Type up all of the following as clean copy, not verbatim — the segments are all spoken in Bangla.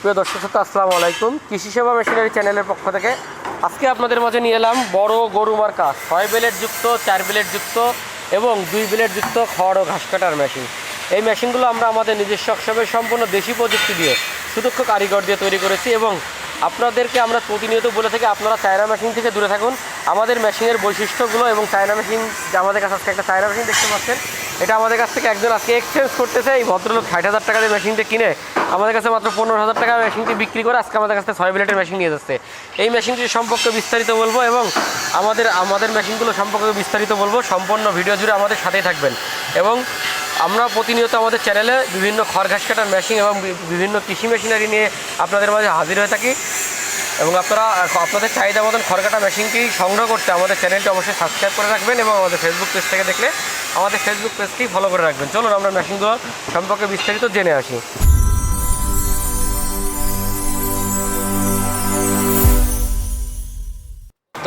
প্রিয় দর্শক শ্রোতা, আসসালামু আলাইকুম। কৃষি সেবা মেশিনারি চ্যানেলের পক্ষ থেকে আজকে আপনাদের মাঝে নিয়ে এলাম বড় গরু মার্কা 6 ব্লেড যুক্ত, 4 ব্লেড যুক্ত এবং 2 ব্লেড যুক্ত খড় ও ঘাস কাটার মেশিন। এই মেশিনগুলো আমরা আমাদের নিজস্ব হিসাবে সম্পূর্ণ দেশি প্রযুক্তি দিয়ে সুদক্ষ কারিগর দিয়ে তৈরি করেছি এবং আপনাদেরকে আমরা প্রতিনিয়ত বলে থাকি আপনারা চায়না মেশিন থেকে দূরে থাকুন। আমাদের মেশিনের বৈশিষ্ট্যগুলো এবং চায়না মেশিন, আমাদের কাছে আজকে একটা চায়না মেশিন দেখতে পাচ্ছেন, এটা আমাদের কাছ থেকে একজন আজকে এক্সচেঞ্জ করতেছে। এই ভদ্রলোক 60,000 টাকা দিয়ে মেশিনটি কিনে আমাদের কাছে মাত্র 15,000 টাকা মেশিনটি বিক্রি করে আজকে আমাদের কাছে 6 ব্লেডের মেশিন নিয়ে যাচ্ছে। এই মেশিনটির সম্পর্কে বিস্তারিত বলবো এবং আমাদের মেশিনগুলো সম্পর্কে বিস্তারিত বলবো। সম্পূর্ণ ভিডিও জুড়ে আমাদের সাথেই থাকবেন এবং আমরা প্রতিনিয়ত আমাদের চ্যানেলে বিভিন্ন খড় ঘাস কাটার মেশিন এবং বিভিন্ন কৃষি মেশিনারি নিয়ে আপনাদের মাঝে হাজির হয়ে থাকি এবং আপনারা আপনাদের চাহিদা মতন খড় কাটা মেশিনটি সংগ্রহ করতে আমাদের চ্যানেলটি অবশ্যই সাবস্ক্রাইব করে রাখবেন এবং আমাদের ফেসবুক পেজ থেকে দেখলে আমাদের ফেসবুক পেজটি ফলো করে রাখবেন। চলুন আমরা মেশিনগুলো সম্পর্কে বিস্তারিত জেনে আসি।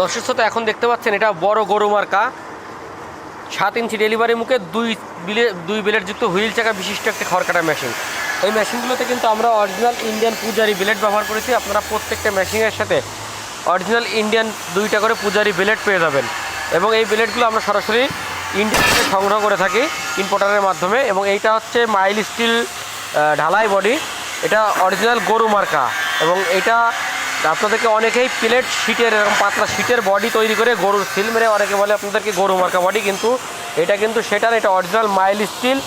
দর্শক শ্রোতা, এখন দেখতে পাচ্ছেন এটা বড় গরু মার্কা 7 ইঞ্চি ডেলিভারি মুখে 2 ব্লেড যুক্ত হুইল চাকা বিশিষ্ট একটি খড় কাটা মেশিন। এই মেশিনগুলোতে কিন্তু আমরা অরিজিনাল ইন্ডিয়ান পূজারি ব্লেড ব্যবহার করেছি। আপনারা প্রত্যেকটা মেশিনের সাথে অরিজিনাল ইন্ডিয়ান 2টা করে পূজারি ব্লেড পেয়ে যাবেন এবং এই ব্লেডগুলো আমরা সরাসরি ইন্ডিয়া থেকে সংগ্রহ করে থাকি ইম্পোর্টারের মাধ্যমে। এবং এইটা হচ্ছে মাইল স্টিল ঢালাই বডি, এটা অরিজিনাল গরু মার্কা এবং এটা আপনাদেরকে অনেকেই প্লেট শিটের এরকম পাতলা শিটের বডি তৈরি করে গরুর সিল মেরে অনেকে বলে আপনাদেরকে গরু মার্কা বডি, কিন্তু এটা সেটার এটা অরিজিনাল মাইল স্টিল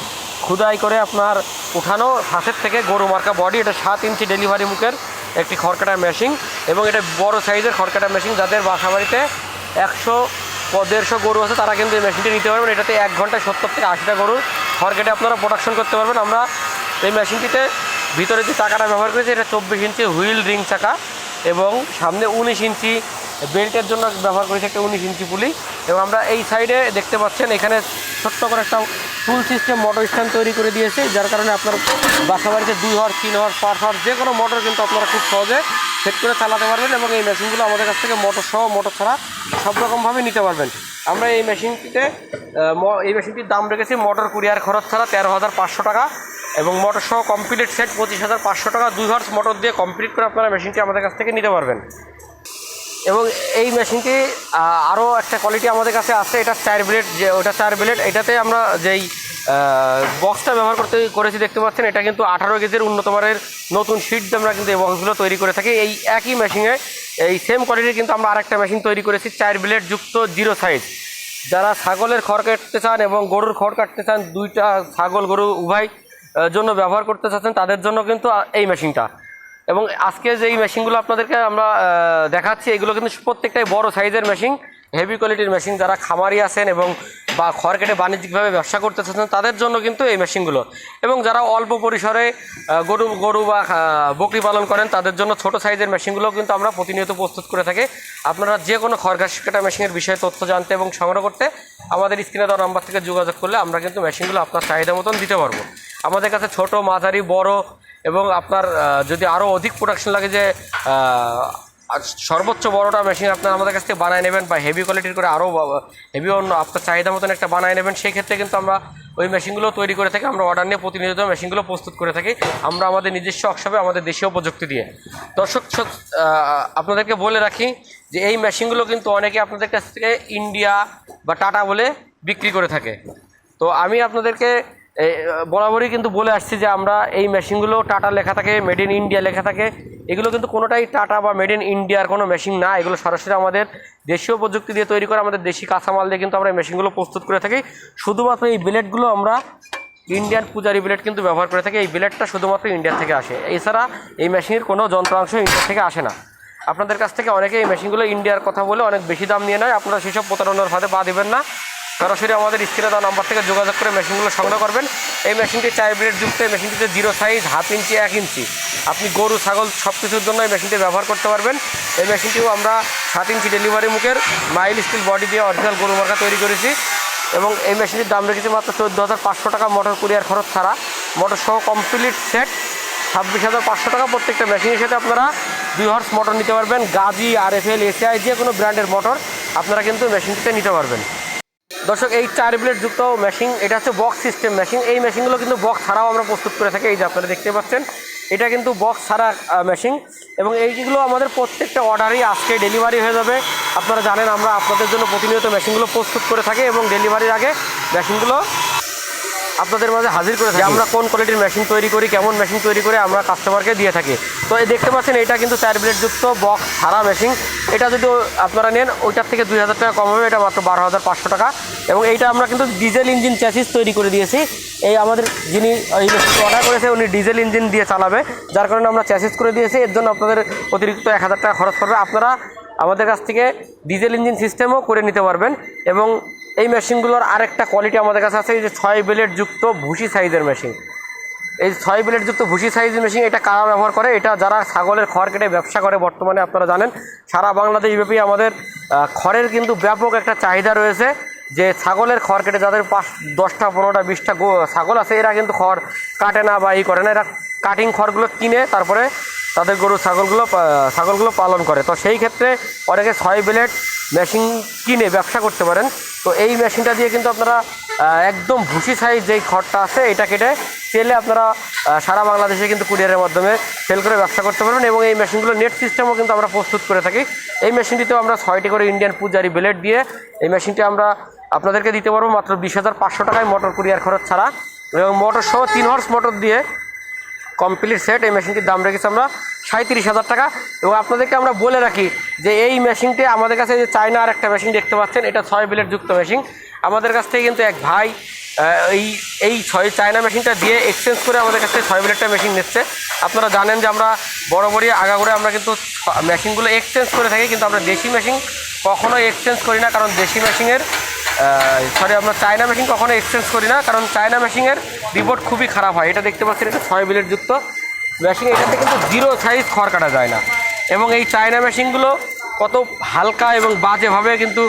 খুদাই করে আপনার উঠানো হাতের থেকে গরু মার্কা বডি। এটা 7 ইঞ্চি ডেলিভারি মুখের একটি খড় কাটার মেশিন এবং এটা বড় সাইজের খড় কাটার মেশিন। যাদের বাসা বাড়িতে 100-150 গরু আছে তারা কিন্তু এই মেশিনটি নিতে পারবেন। এটাতে 1 ঘন্টায় 70 থেকে 80টা গরুর খড় কেটে আপনারা প্রোডাকশন করতে পারবেন। আমরা এই মেশিনটিতে ভিতরে যে চাকাটা ব্যবহার করেছি এটা 24 ইঞ্চি হুইল রিং চাকা এবং সামনে 19 ইঞ্চি বেল্টের জন্য ব্যবহার করেছি একটা 19 ইঞ্চি পুলি। এবং আমরা এই সাইডে দেখতে পাচ্ছেন এখানে ছোট্ট করে একটা টুল সিস্টেম মোটর স্ট্যান্ড তৈরি করে দিয়েছে, যার কারণে আপনার বাসা বাড়িতে 2 হর্স 3 হর্স 5 হর্স যে কোনো মোটর কিন্তু আপনারা খুব সহজে সেট করে চালাতে পারবেন এবং এই মেশিনগুলো আমাদের কাছ থেকে মোটর সহ মোটর ছাড়া সব রকমভাবে নিতে পারবেন। আমরা এই মেশিনটির দাম রেখেছি মোটর কুরিয়ার খরচ ছাড়া 13,500 টাকা এবং মোটর সহ কমপ্লিট সেট 25,500 টাকা। 2 হর্স মোটর দিয়ে কমপ্লিট করে আপনারা মেশিনটি আমাদের কাছ থেকে নিতে পারবেন। এবং এই মেশিনটি আরও একটা কোয়ালিটি আমাদের কাছে আছে, এটা 4 ব্লেড, যে ওটা 4 ব্লেড। এটাতে আমরা যেই বক্সটা ব্যবহার করেছি দেখতে পাচ্ছেন, এটা কিন্তু 18 গেজের উন্নত মানের নতুন শিট দিয়ে আমরা কিন্তু এই বক্সগুলো তৈরি করে থাকি। এই একই মেশিনে এই সেম কোয়ালিটির কিন্তু আমরা আরেকটা মেশিন তৈরি করেছি 4 ব্লেড যুক্ত 0 সাইজ। যারা ছাগলের খড় কাটতে চান এবং গরুর খড় কাটতে চান, 2টা ছাগল গরু উভয় জন্য ব্যবহার করতে চাচ্ছেন তাদের জন্য কিন্তু এই মেশিনটা। এবং আজকে যেই মেশিনগুলো আপনাদেরকে আমরা দেখাচ্ছি এগুলো কিন্তু প্রত্যেকটাই বড় সাইজের মেশিন, হেভি কোয়ালিটির মেশিন। যারা খামারি আছেন এবং বা খড় কেটে বাণিজ্যিকভাবে ব্যবসা করতে চাচ্ছেন তাদের জন্য কিন্তু এই মেশিনগুলো। এবং যারা অল্প পরিসরে গরু বা বকরি পালন করেন তাদের জন্য ছোট সাইজের মেশিনগুলো কিন্তু আমরা প্রতিনিয়ত প্রস্তুত করে থাকি। আপনারা যে কোনো খড় ঘাস কাটা মেশিনের বিষয়ে তথ্য জানতে এবং সংগ্রহ করতে আমাদের স্ক্রিনে দেওয়া নাম্বার থেকে যোগাযোগ করলে আমরা কিন্তু মেশিনগুলো আপনার চাহিদা মতন দিতে পারবো। আমাদের কাছে ছোট, মাঝারি, বড় এবং আপনার যদি আরও অধিক প্রোডাকশন লাগে যে সর্বোচ্চ বড়টা মেশিন আপনারা আমাদের কাছ থেকে বানায় নেবেন বা হেভি কোয়ালিটির করে আরও হেভি অন্য আপনার চাহিদা মতন একটা বানায় নেবেন, সেই ক্ষেত্রে কিন্তু আমরা ওই মেশিনগুলো তৈরি করে থাকি। আমরা অর্ডার নিয়ে প্রতিনিয়ত মেশিনগুলো প্রস্তুত করে থাকি আমরা আমাদের নিজস্ব ওয়ার্কশপে আমাদের দেশীয় প্রযুক্তি দিয়ে। দর্শক আপনাদেরকে বলে রাখি যে এই মেশিনগুলো কিন্তু অনেকে আপনাদের কাছ থেকে ইন্ডিয়া বা টাটা বলে বিক্রি করে থাকে। তো আমি আপনাদেরকে বরাবরই কিন্তু বলে আসছি যে আমরা এই মেশিনগুলো টাটা লেখা থাকে, মেড ইন ইন্ডিয়া লেখা থাকে, এগুলো কিন্তু কোনোটাই টাটা বা মেড ইন ইন্ডিয়ার কোনো মেশিন না। এগুলো সরাসরি আমাদের দেশীয় প্রযুক্তি দিয়ে তৈরি করা, আমাদের দেশি কাঁচামাল দিয়ে কিন্তু আমরা এই মেশিনগুলো প্রস্তুত করে থাকি। শুধুমাত্র এই ব্লেডগুলো আমরা ইন্ডিয়ান পূজারি ব্লেড কিন্তু ব্যবহার করে থাকি। এই ব্লেডটা শুধুমাত্র ইন্ডিয়া থেকে আসে, এছাড়া এই মেশিনের কোনো যন্ত্রাংশ ইন্ডিয়া থেকে আসে না। আপনাদের কাছ থেকে অনেকে এই মেশিনগুলো ইন্ডিয়ার কথা বলে অনেক বেশি দাম নিয়ে নেয়, আপনারা সেসব প্রতারণার ফাঁদে পা দেবেন না। সরাসরি আমাদের স্ক্রিনে দেওয়া নাম্বার থেকে যোগাযোগ করে মেশিনগুলো সংগ্রহ করবেন। এই মেশিনটি 4 ব্লেড যুক্ত, এই মেশিনটিতে 0 সাইজ, 1/2 ইঞ্চি, 1 ইঞ্চি আপনি গরু ছাগল সব কিছুর জন্য এই মেশিনটি ব্যবহার করতে পারবেন। এই মেশিনটিও আমরা 7 ইঞ্চি ডেলিভারি মুখের মাইল স্টিল বডি দিয়ে অরিজিনাল গরু মার্কা তৈরি করেছি এবং এই মেশিনটির দাম রেখেছি মাত্র 14,500 টাকা মোটর কুরিয়ার খরচ ছাড়া। মোটর সহ কমপ্লিট সেট 26,500 টাকা। প্রত্যেকটা মেশিনের সাথে আপনারা 2 হর্স মোটর নিতে পারবেন। গাজি, RFL, ACI যে কোনো ব্র্যান্ডের মোটর আপনারা কিন্তু মেশিনটিতে নিতে পারবেন। দর্শক, এই 4 ব্লেড যুক্ত মেশিন, এটা হচ্ছে বক্স সিস্টেম মেশিন। এই মেশিনগুলো কিন্তু বক্স ছাড়াও আমরা প্রস্তুত করে থাকি। এই যে আপনারা দেখতে পাচ্ছেন এটা কিন্তু বক্স ছাড়া মেশিন, এবং এইগুলো আমাদের প্রত্যেকটা অর্ডারই আজকে ডেলিভারি হয়ে যাবে। আপনারা জানেন আমরা আপনাদের জন্য প্রতিনিয়ত মেশিনগুলো প্রস্তুত করে থাকি এবং ডেলিভারির আগে মেশিনগুলো আপনাদের মাঝে হাজির করে থাকি। আমরা কোন কোয়ালিটির মেশিন তৈরি করি, কেমন মেশিন তৈরি করে আমরা কাস্টমারকে দিয়ে থাকি। তো এই দেখতে পাচ্ছেন এটা কিন্তু 4 ব্লেডযুক্ত বক্স ছাড়া মেশিন। এটা যদি আপনারা নেন ওইটার থেকে 2000 টাকা কম হবে, এটা মাত্র 12,500 টাকা। এবং এইটা আমরা কিন্তু ডিজেল ইঞ্জিন চ্যাসিস তৈরি করে দিয়েছি। এই আমাদের যিনি এই মেশিনটি অর্ডার করেছে উনি ডিজেল ইঞ্জিন দিয়ে চালাবে, যার কারণে আমরা চ্যাসিস করে দিয়েছি। এর জন্য আপনাদের অতিরিক্ত 1000 টাকা খরচ করবে। আপনারা আমাদের কাছ থেকে ডিজেল ইঞ্জিন সিস্টেমও করে নিতে পারবেন। এবং এই মেশিনগুলোর আরেকটা কোয়ালিটি আমাদের কাছে আছে, এই যে 6 ব্লেডযুক্ত ভুসি সাইজের মেশিন। এই 6 ব্লেডযুক্ত ভুসি সাইজের মেশিন এটা কারা ব্যবহার করে? এটা যারা ছাগলের খড় কেটে ব্যবসা করে, বর্তমানে আপনারা জানেন সারা বাংলাদেশব্যাপী আমাদের খড়ের কিন্তু ব্যাপক একটা চাহিদা রয়েছে। যে ছাগলের খড় কেটে যাদের 10টা 15টা 20টা ছাগল আছে, এরা কিন্তু খড় কাটে না বা করে না, এরা কাটিং খড়গুলো কিনে তারপরে তাদের গরু ছাগলগুলো পালন করে। তো সেই ক্ষেত্রে অনেকে 6 ব্লেড মেশিন কিনে ব্যবসা করতে পারেন। তো এই মেশিনটা দিয়ে কিন্তু আপনারা একদম ভুসি সাইজ যেই খড়টা আছে এটা কেটে তেলে আপনারা সারা বাংলাদেশে কিন্তু কুরিয়ারের মাধ্যমে সেল করে ব্যবসা করতে পারবেন। এবং এই মেশিনগুলো নেট সিস্টেমও কিন্তু আমরা প্রস্তুত করে থাকি। এই মেশিনটিতেও আমরা 6টি করে ইন্ডিয়ান পূজারি ব্লেড দিয়ে এই মেশিনটি আমরা আপনাদেরকে দিতে পারবো মাত্র 20,500 টাকায়, মোটর কুরিয়ার খরচ ছাড়া। এবং মোটর সহ 3 হর্স মোটর দিয়ে কমপ্লিট সেট। এই মেশিনটির দাম রেখেছি আমরা 37,000 টাকা। এবং আপনাদেরকে আমরা বলে রাখি যে এই মেশিনটি আমাদের কাছে যে চায়না আর একটা মেশিন দেখতে পাচ্ছেন, এটা 6 ব্লেডযুক্ত মেশিন। আমাদের কাছ থেকে কিন্তু এক ভাই এই 6 চায়না মেশিনটা দিয়ে এক্সচেঞ্জ করে আমাদের কাছ থেকে 6 ব্লেডটা মেশিন নিচ্ছে। আপনারা জানেন যে আমরা বরাবরই আগাগোড়ে আমরা কিন্তু মেশিনগুলো এক্সচেঞ্জ করে থাকি, কিন্তু আমরা দেশি মেশিন কখনোই এক্সচেঞ্জ করি না। কারণ দেশি মেশিনের আমরা চায়না মেশিন কখনো এক্সচেঞ্জ করি না, কারণ চায়না মেশিনের রিপোর্ট খুবই খারাপ হয়। এটা দেখতে পাচ্ছেন এটা 6 ব্লেডযুক্ত মেশিন, এটাতে কিন্তু 0 সাইজ খড় কাটা যায় না। এবং এই চায়না মেশিনগুলো কত হালকা এবং বাজেভাবে কিন্তু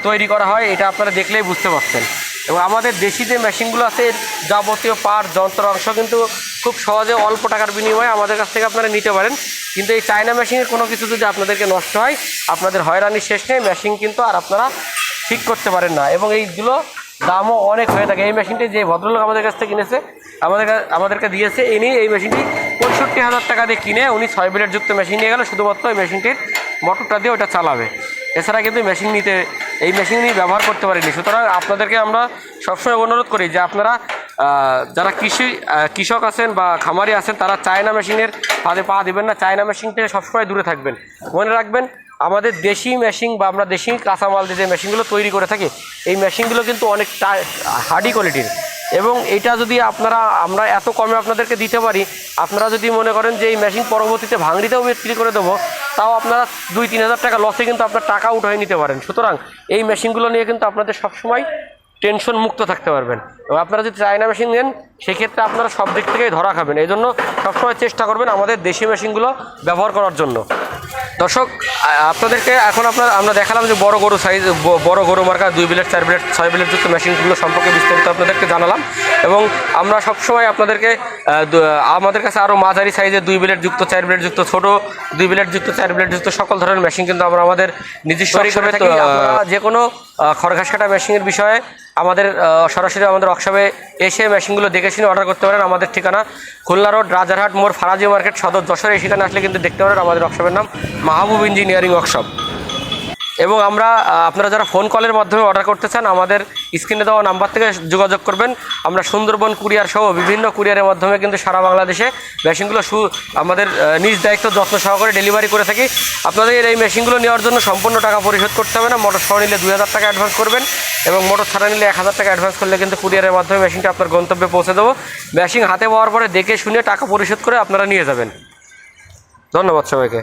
তৈরি করা হয় এটা আপনারা দেখলেই বুঝতে পারছেন। এবং আমাদের দেশি যে মেশিনগুলো আছে যাবতীয় পার্ট যন্ত্রাংশ কিন্তু খুব সহজে অল্প টাকার বিনিময়ে আমাদের কাছ থেকে আপনারা নিতে পারেন। কিন্তু এই চায়না মেশিনের কোনো কিছু যদি আপনাদেরকে নষ্ট হয়, আপনাদের হয়রানির শেষ নেই, মেশিন কিন্তু আর আপনারা ঠিক করতে পারেন না। এবং এইগুলো দামও অনেক হয়ে থাকে। এই মেশিনটি যে ভদ্রলোক আমাদের কাছ থেকে কিনেছে আমাদেরকে দিয়েছে, ইনি এই মেশিনটি 65,000 টাকা দিয়ে কিনে উনি 6 ব্লেডযুক্ত মেশিন নিয়ে গেল, শুধুমাত্র এই মেশিনটির মোটরটা দিয়ে ওটা চালাবে। এছাড়া কিন্তু এই মেশিনই ব্যবহার করতে পারিনি। সুতরাং আপনাদেরকে আমরা সবসময় অনুরোধ করি যে আপনারা যারা কৃষক আছেন বা খামারি আছেন তারা চায়না মেশিনের ফাঁদে পা দেবেন না। চায়না মেশিন থেকে সবসময় দূরে থাকবেন। মনে রাখবেন আমাদের দেশি মেশিন বা আমরা দেশি কাঁচামাল দিয়ে যে মেশিনগুলো তৈরি করে থাকি, এই মেশিনগুলো কিন্তু অনেক হার্ডি কোয়ালিটির। এবং এটা যদি আমরা এত কমে আপনাদেরকে দিতে পারি, আপনারা যদি মনে করেন যে এই মেশিন পরবর্তীতে ভাঙড়িতেও বিক্রি করে দেবো, তাও আপনারা 2-3 হাজার টাকা লসে কিন্তু আপনার টাকা উঠাই নিতে পারেন। সুতরাং এই মেশিনগুলো নিয়ে কিন্তু আপনাদের সবসময় টেনশন মুক্ত থাকতে পারবেন। এবং আপনারা যদি চায়না মেশিন নেন সেক্ষেত্রে আপনারা সব দিক থেকেই ধরা খাবেন। এই জন্য সবসময় চেষ্টা করবেন আমাদের দেশি মেশিনগুলো ব্যবহার করার জন্য। দর্শক আপনাদেরকে এখন আমরা দেখালাম যে বড় গরু মার্কা 2 ব্লেড 4 ব্লেড 6 ব্লেডযুক্ত মেশিনগুলো সম্পর্কে বিস্তারিত আপনাদেরকে জানালাম। এবং আমরা সবসময় আপনাদেরকে আমাদের কাছে আরও মাঝারি সাইজের 2 ব্লেডযুক্ত 4 ব্লেডযুক্ত ছোটো 2 ব্লেডযুক্ত 4 ব্লেডযুক্ত সকল ধরনের মেশিন কিন্তু আমরা আমাদের নিজস্ব হিসেবে থাকি। যে কোনো খড়ঘাস কাটা মেশিনের বিষয়ে আমাদের সরাসরি আমাদের ওয়ার্কশপে এসে মেশিনগুলো দেখে শুনে অর্ডার করতে পারেন। আমাদের ঠিকানা খুলনা রোড, রাজারহাট মোড়, ফারাজি মার্কেট, সদর যশোর। এই ঠিকানা আসলে কিন্তু দেখতে পারেন আমাদের ওয়ার্কশপের নাম মাহবুব ইঞ্জিনিয়ারিং ওয়ার্কশপ। এবং আপনারা যারা ফোন কলের মাধ্যমে অর্ডার করতে চান আমাদের স্ক্রিনে দেওয়া নাম্বার থেকে যোগাযোগ করবেন। আমরা সুন্দরবন কুরিয়ার সহ বিভিন্ন কুরিয়ারের মাধ্যমে কিন্তু সারা বাংলাদেশে মেশিনগুলো আমাদের নিজ দায়িত্ব যত্ন সহকারে ডেলিভারি করে থাকি। আপনাদের এই মেশিনগুলো নেওয়ার জন্য সম্পূর্ণ টাকা পরিশোধ করতে হবে না। মোটর সহ নিলে 2,000 টাকা অ্যাডভান্স করবেন এবং মোটর ছাড়া নিলে 1,000 টাকা অ্যাডভান্স করলে কিন্তু কুরিয়ারের মাধ্যমে মেশিনটা আপনার গন্তব্যে পৌঁছে দেবো। মেশিন হাতে পাওয়ার পরে দেখে শুনে টাকা পরিশোধ করে আপনারা নিয়ে যাবেন। ধন্যবাদ সবাইকে।